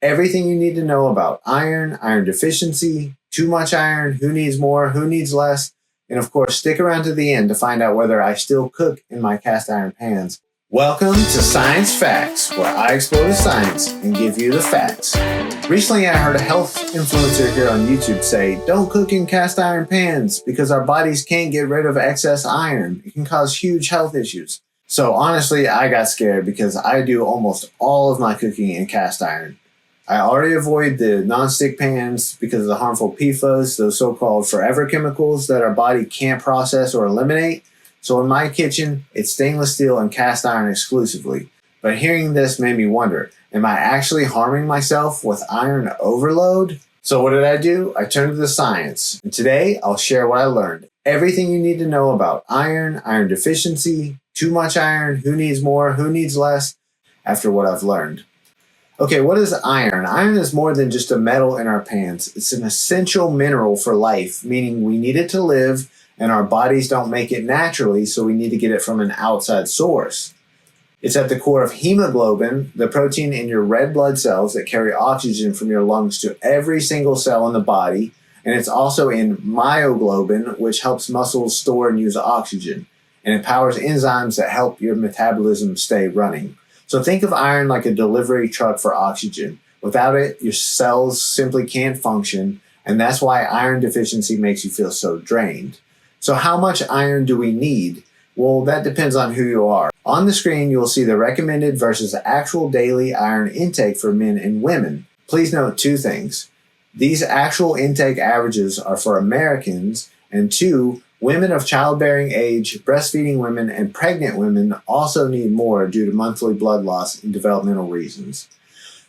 everything you need to know about iron, iron deficiency, too much iron, who needs more, who needs less, and of course, stick around to the end to find out whether I still cook in my cast iron pans. Welcome to Science Facts, where I explore the science and give you the facts. Recently, I heard a health influencer here on YouTube say, don't cook in cast iron pans because our bodies can't get rid of excess iron. It can cause huge health issues. So honestly, I got scared because I do almost all of my cooking in cast iron. I already avoid the non-stick pans because of the harmful PFAS, those so-called forever chemicals that our body can't process or eliminate. So in my kitchen, it's stainless steel and cast iron exclusively. But hearing this made me wonder, am I actually harming myself with iron overload? So what did I do? I turned to the science. And today, I'll share what I learned. Everything you need to know about iron, iron deficiency, too much iron, who needs more, who needs less, after what I've learned. Okay, what is iron? Iron is more than just a metal in our pans. It's an essential mineral for life, meaning we need it to live, and our bodies don't make it naturally, so we need to get it from an outside source. It's at the core of hemoglobin, the protein in your red blood cells that carry oxygen from your lungs to every single cell in the body, and it's also in myoglobin, which helps muscles store and use oxygen, and it powers enzymes that help your metabolism stay running. So think of iron like a delivery truck for oxygen. Without it, your cells simply can't function, and that's why iron deficiency makes you feel so drained. So how much iron do we need? Well, that depends on who you are. On the screen, you will see the recommended versus actual daily iron intake for men and women. Please note two things. These actual intake averages are for Americans, and two, women of childbearing age, breastfeeding women, and pregnant women also need more due to monthly blood loss and developmental reasons.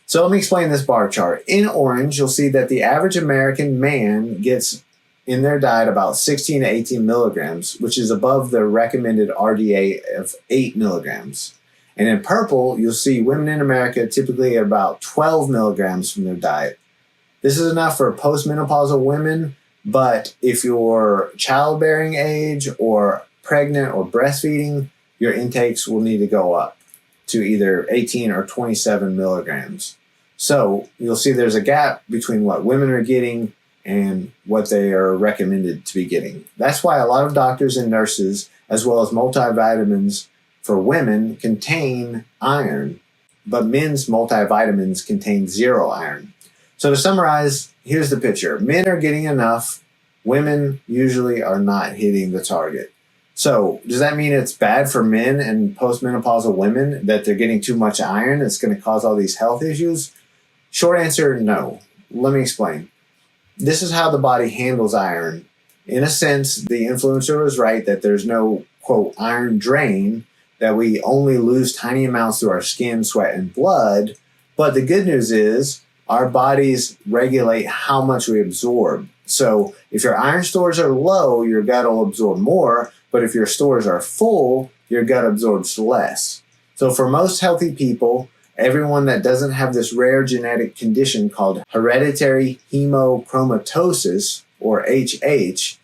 So let me explain this bar chart. In orange, you'll see that the average American man gets in their diet about 16 to 18 milligrams, which is above the recommended RDA of 8 milligrams. And in purple, you'll see women in America typically at about 12 milligrams from their diet. This is enough for postmenopausal women, but if you're childbearing age or pregnant or breastfeeding, your intakes will need to go up to either 18 or 27 milligrams. So you'll see there's a gap between what women are getting and what they are recommended to be getting. That's why a lot of doctors and nurses, as well as multivitamins for women, contain iron, but men's multivitamins contain 0 iron. So to summarize, here's the picture. Men are getting enough. Women usually are not hitting the target. So does that mean it's bad for men and postmenopausal women that they're getting too much iron? It's going to cause all these health issues? Short answer, no. Let me explain. This is how the body handles iron. In a sense, the influencer was right that there's no, quote, iron drain, that we only lose tiny amounts through our skin, sweat, and blood. But the good news is our bodies regulate how much we absorb. So if your iron stores are low, your gut will absorb more. But if your stores are full, your gut absorbs less. So for most healthy people, everyone that doesn't have this rare genetic condition called hereditary hemochromatosis, or HH,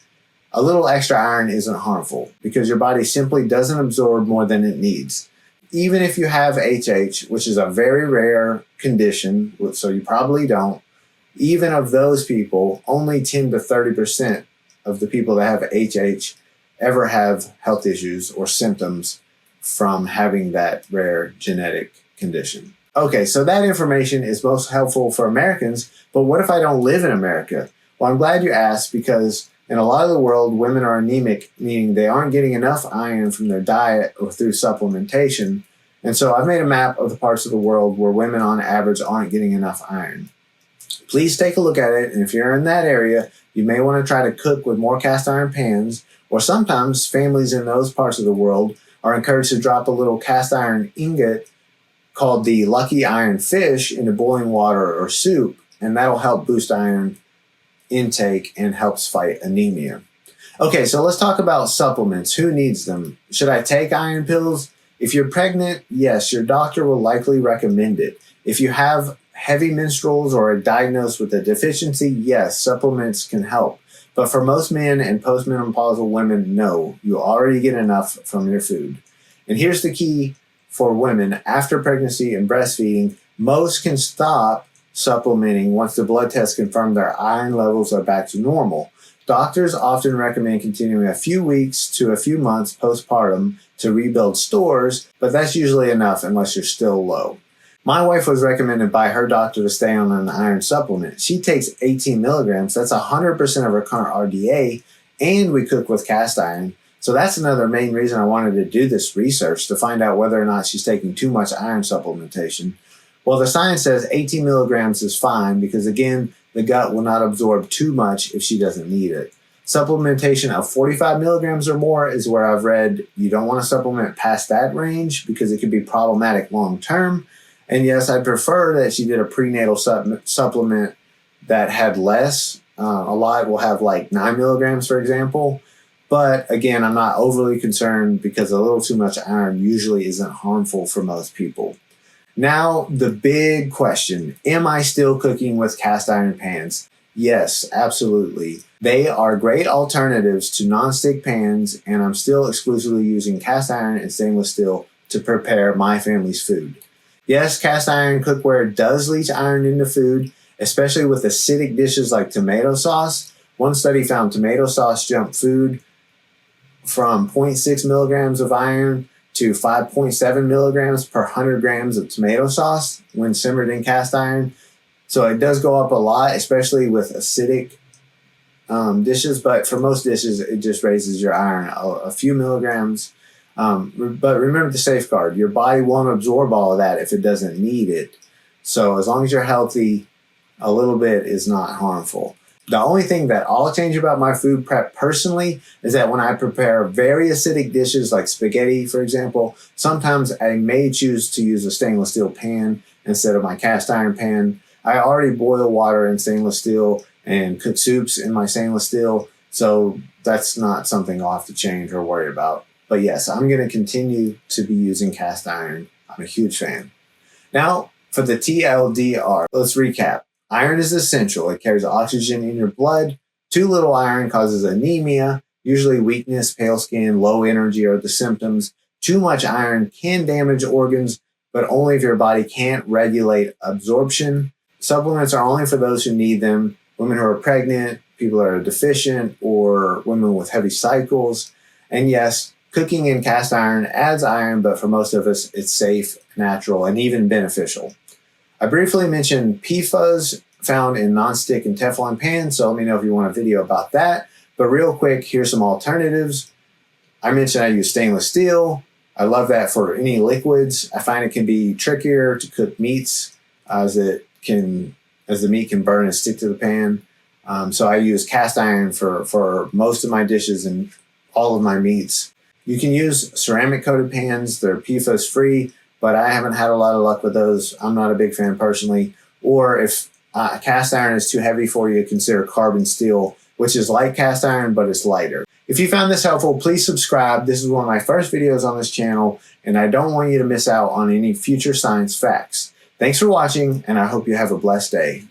a little extra iron isn't harmful because your body simply doesn't absorb more than it needs. Even if you have HH, which is a very rare condition, so you probably don't, even of those people, only 10 to 30% of the people that have HH ever have health issues or symptoms from having that rare genetic condition. Okay, so that information is most helpful for Americans, but what if I don't live in America? Well, I'm glad you asked because in a lot of the world, women are anemic, meaning they aren't getting enough iron from their diet or through supplementation. And so I've made a map of the parts of the world where women on average aren't getting enough iron. Please take a look at it, and if you're in that area, you may want to try to cook with more cast iron pans, or sometimes families in those parts of the world are encouraged to drop a little cast iron ingot called the lucky iron fish into boiling water or soup, and that'll help boost iron intake and helps fight anemia. Okay, so let's talk about supplements. Who needs them? Should I take iron pills? If you're pregnant, yes, your doctor will likely recommend it. If you have heavy menstruals or are diagnosed with a deficiency, yes, supplements can help. But for most men and postmenopausal women, no, you already get enough from your food. And here's the key for women. After pregnancy and breastfeeding, most can stop supplementing once the blood tests confirm their iron levels are back to normal. Doctors often recommend continuing a few weeks to a few months postpartum to rebuild stores, but that's usually enough unless you're still low. My wife was recommended by her doctor to stay on an iron supplement. She takes 18 milligrams. That's 100% of her current RDA, and we cook with cast iron. So that's another main reason I wanted to do this research, to find out whether or not she's taking too much iron supplementation. Well, the science says 18 milligrams is fine because, again, the gut will not absorb too much if she doesn't need it. Supplementation of 45 milligrams or more is where I've read you don't want to supplement past that range because it can be problematic long term. And yes, I prefer that she did a prenatal supplement that had less. A lot will have like 9 milligrams, for example. But again, I'm not overly concerned because a little too much iron usually isn't harmful for most people. Now, the big question, am I still cooking with cast iron pans? Yes, absolutely. They are great alternatives to nonstick pans, and I'm still exclusively using cast iron and stainless steel to prepare my family's food. Yes, cast iron cookware does leach iron into food, especially with acidic dishes like tomato sauce. One study found tomato sauce jumped food from 0.6 milligrams of iron to 5.7 milligrams per 100 grams of tomato sauce when simmered in cast iron. So it does go up a lot, especially with acidic dishes, but for most dishes, it just raises your iron a few milligrams. But remember the safeguard. Your body won't absorb all of that if it doesn't need it. So as long as you're healthy, a little bit is not harmful. The only thing that I'll change about my food prep personally is that when I prepare very acidic dishes like spaghetti, for example, sometimes I may choose to use a stainless steel pan instead of my cast iron pan. I already boil water in stainless steel and cook soups in my stainless steel, so that's not something I'll have to change or worry about. But yes, I'm going to continue to be using cast iron. I'm a huge fan. Now, for the TLDR, let's recap. Iron is essential. It carries oxygen in your blood. Too little iron causes anemia. Usually weakness, pale skin, low energy are the symptoms. Too much iron can damage organs, but only if your body can't regulate absorption. Supplements are only for those who need them. Women who are pregnant, people that are deficient, or women with heavy cycles. And yes, cooking in cast iron adds iron, but for most of us, it's safe, natural, and even beneficial. I briefly mentioned PFAS found in nonstick and Teflon pans, so let me know if you want a video about that. But real quick, here's some alternatives. I mentioned I use stainless steel. I love that for any liquids. I find it can be trickier to cook meats as the meat can burn and stick to the pan. So I use cast iron for most of my dishes and all of my meats. You can use ceramic coated pans. They're PFAS free, but I haven't had a lot of luck with those. I'm not a big fan personally. Or if cast iron is too heavy for you, consider carbon steel, which is like cast iron, but it's lighter. If you found this helpful, please subscribe. This is one of my first videos on this channel, and I don't want you to miss out on any future science facts. Thanks for watching, and I hope you have a blessed day.